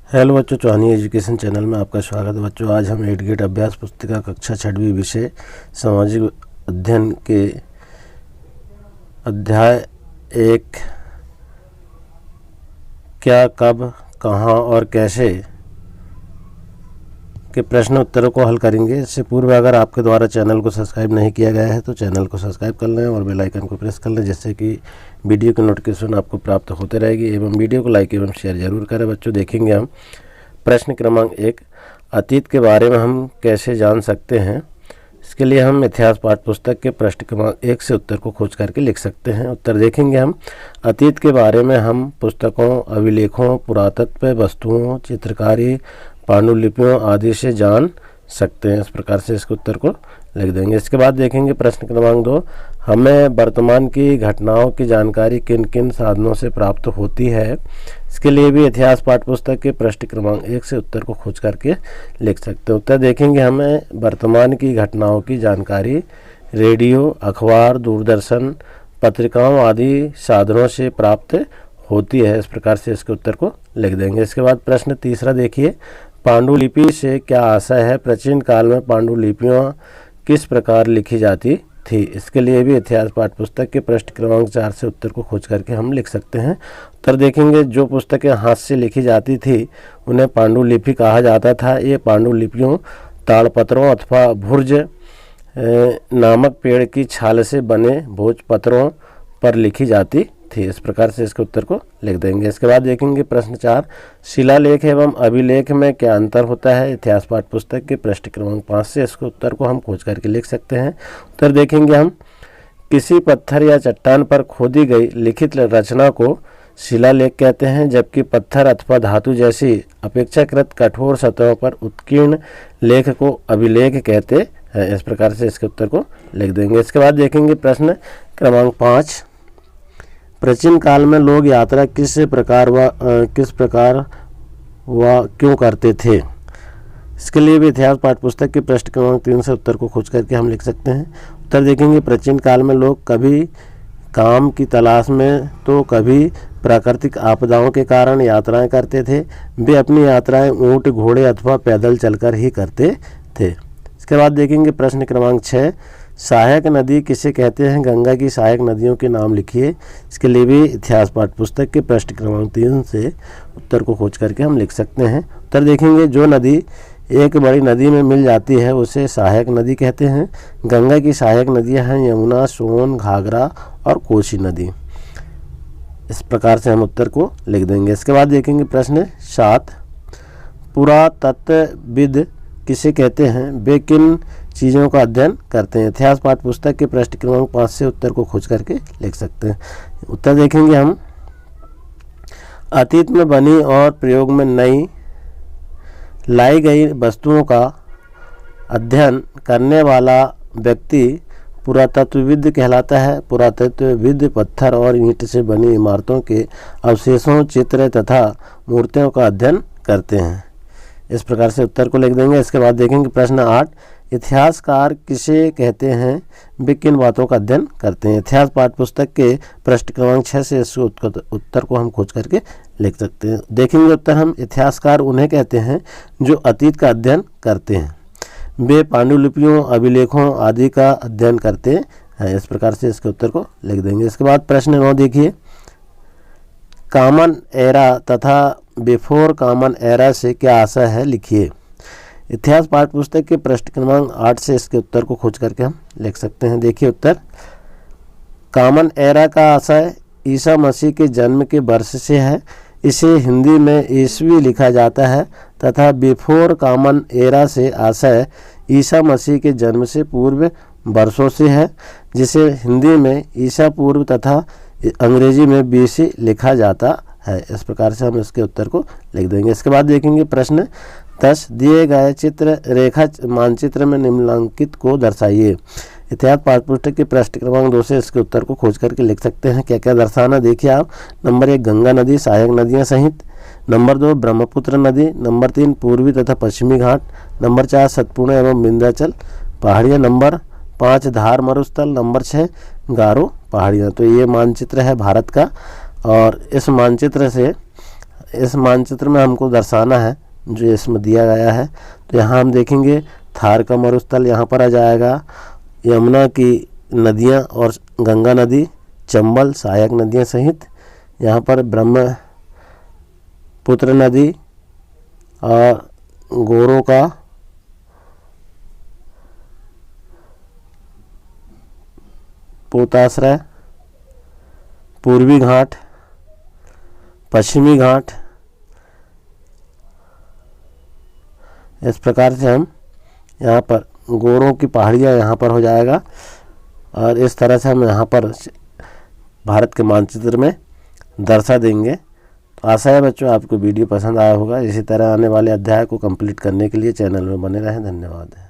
Hello बच्चों, चौहानी education channel में आपका स्वागत है। बच्चों, आज हम 8 गेट अभ्यास पुस्तिका कक्षा 6वीं विषय सामाजिक अध्ययन के अध्याय 1 क्या, कब, कहाँ और कैसे के प्रश्न उत्तरों को हल करेंगे। इससे पूर्व अगर आपके द्वारा चैनल को सब्सक्राइब नहीं किया गया है तो चैनल को सब्सक्राइब कर लें और बेल आइकन को प्रेस कर लें, जिससे कि वीडियो की नोटिफिकेशन आपको प्राप्त होते रहेगी। एवं वीडियो को लाइक एवं शेयर जरूर करें। बच्चों, देखेंगे हम प्रश्न क्रमांक 1, अतीत के बारे में हम कैसे जान सकते हैं। इसके लिए हम इतिहास पाठ्य पुस्तक के प्रश्न क्रमांक 1 से उत्तर को खोज करके लिख सकते हैं। उत्तर देखेंगे हम। अतीत के बारे में हम पुस्तकों, अभिलेखों, पुरातत्व वस्तुओं, चित्रकारी, पांडुलिपियों आदि से जान सकते हैं। इस प्रकार से इसके उत्तर को लिख देंगे। इसके बाद देखेंगे प्रश्न क्रमांक 2, हमें वर्तमान की घटनाओं की जानकारी किन किन साधनों से प्राप्त होती है। इसके लिए भी इतिहास पाठ्य पुस्तक के प्रश्न क्रमांक 1 से उत्तर को खोज करके लिख सकते हैं। उत्तर देखेंगे, हमें वर्तमान की घटनाओं की जानकारी रेडियो, अखबार, दूरदर्शन, पत्रिकाओं आदि साधनों से प्राप्त होती है। इस प्रकार से इसके उत्तर को लिख देंगे। इसके बाद प्रश्न तीसरा देखिए, पांडुलिपि से क्या आशय है। प्राचीन काल में पांडुलिपियाँ किस प्रकार लिखी जाती थी। इसके लिए भी इतिहास पाठ्य पुस्तक के प्रश्न क्रमांक 4 से उत्तर को खोज करके हम लिख सकते हैं। उत्तर देखेंगे, जो पुस्तकें हाथ से लिखी जाती थी उन्हें पांडुलिपि कहा जाता था। ये पांडुलिपियों ताड़पत्रों अथवा भुर्ज नामक पेड़ की छाल से बने भोजपत्रों पर लिखी जाती थी। इस प्रकार से इसके उत्तर को लिख देंगे। इसके बाद देखेंगे प्रश्न 4, शिलालेख एवं अभिलेख में क्या अंतर होता है। इतिहास पाठ्य पुस्तक के प्रश्न क्रमांक 5 से इसके उत्तर को हम खोज करके लिख सकते हैं। उत्तर देखेंगे हम, किसी पत्थर या चट्टान पर खोदी गई लिखित रचना को शिलालेख कहते हैं, जबकि पत्थर अथवा धातु जैसी अपेक्षाकृत कठोर सतहों पर उत्कीर्ण लेख को अभिलेख कहते हैं। इस प्रकार से इसके उत्तर को लिख देंगे। इसके बाद देखेंगे प्रश्न क्रमांक 5, प्राचीन काल में लोग यात्रा किस प्रकार व क्यों करते थे। इसके लिए भी इतिहास पाठ्य पुस्तक के प्रश्न क्रमांक 3 से उत्तर को खोज करके हम लिख सकते हैं। उत्तर देखेंगे, प्राचीन काल में लोग कभी काम की तलाश में तो कभी प्राकृतिक आपदाओं के कारण यात्राएं करते थे। वे अपनी यात्राएं ऊंट, घोड़े अथवा पैदल चलकर ही करते थे। इसके बाद देखेंगे प्रश्न क्रमांक 6, सहायक नदी किसे कहते हैं। गंगा की सहायक नदियों के नाम लिखिए। इसके लिए भी इतिहास पाठ्य पुस्तक के प्रश्न क्रमांक 3 से उत्तर को खोज करके हम लिख सकते हैं। उत्तर देखेंगे, जो नदी एक बड़ी नदी में मिल जाती है उसे सहायक नदी कहते हैं। गंगा की सहायक नदियां हैं यमुना, सोन, घाघरा और कोसी नदी। इस प्रकार से हम उत्तर को लिख देंगे। इसके बाद देखेंगे प्रश्न 7, पुरातत्वविद किसे कहते हैं। वे किन चीज़ों का अध्ययन करते हैं। इतिहास पाठ्य पुस्तक के प्रश्न क्रमांक 5 से उत्तर को खोज करके लिख सकते हैं। उत्तर देखेंगे हम, अतीत में बनी और प्रयोग में नई लाई गई वस्तुओं का अध्ययन करने वाला व्यक्ति पुरातत्वविद कहलाता है। पुरातत्वविद पत्थर और ईंट से बनी इमारतों के अवशेषों, चित्र तथा मूर्तियों का अध्ययन करते हैं। इस प्रकार से उत्तर को लिख देंगे। इसके बाद देखेंगे प्रश्न 8, इतिहासकार किसे कहते हैं। वे किन बातों का अध्ययन करते हैं। इतिहास पाठ्य पुस्तक के प्रश्न क्रमांक 6 से इस उत्तर को हम खोज करके लिख सकते हैं। देखेंगे उत्तर हम, इतिहासकार उन्हें कहते हैं जो अतीत का अध्ययन करते हैं। वे पांडुलिपियों, अभिलेखों आदि का अध्ययन करते हैं। इस प्रकार से इसके उत्तर को लिख देंगे। इसके बाद प्रश्न 9 देखिए, कॉमन एरा तथा बिफोर कॉमन एरा से क्या आशय है, लिखिए। इतिहास पाठ्य पुस्तक के प्रश्न क्रमांक 8 से इसके उत्तर को खोज करके हम लिख सकते हैं। देखिए उत्तर, कॉमन एरा का आशय ईसा मसीह के जन्म के वर्ष से है। इसे हिंदी में ईस्वी लिखा जाता है तथा बिफोर कॉमन एरा से आशय ईसा मसीह के जन्म से पूर्व वर्षों से है, जिसे हिंदी में ईसा पूर्व तथा अंग्रेजी में बीसी लिखा जाता है। इस प्रकार से हम इसके उत्तर को लिख देंगे। इसके बाद देखेंगे प्रश्न 10, दिए गए चित्र रेखा मानचित्र में निम्नलिखित को दर्शाइए। इतिहास पाठ्य पुस्तक के प्रश्न क्रमांक 2 से इसके उत्तर को खोज करके लिख सकते हैं। क्या क्या दर्शाना देखिए आप। नंबर 1, गंगा नदी सहायक नदियां सहित। नंबर 2, ब्रह्मपुत्र नदी। नंबर 3, पूर्वी तथा पश्चिमी घाट। नंबर 4, सतपुड़ा एवं विंध्याचल पहाड़ियाँ। नंबर 5, धार मरुस्थल। नंबर 6, गारो पहाड़ियाँ। तो ये मानचित्र है भारत का और इस मानचित्र से इस मानचित्र में हमको दर्शाना है जो इसमें दिया गया है। तो यहाँ हम देखेंगे थार का मरुस्थल यहाँ पर आ जाएगा, यमुना की नदियाँ और गंगा नदी, चंबल, सहायक नदियाँ सहित यहाँ पर ब्रह्मपुत्र नदी और गोरों का पोताश्रय, पूर्वी घाट, पश्चिमी घाट, इस प्रकार से हम यहाँ पर गोरों की पहाड़ियाँ यहाँ पर हो जाएगा। और इस तरह से हम यहाँ पर भारत के मानचित्र में दर्शा देंगे। तो आशा है बच्चों आपको वीडियो पसंद आया होगा। इसी तरह आने वाले अध्याय को कंप्लीट करने के लिए चैनल में बने रहें। धन्यवाद।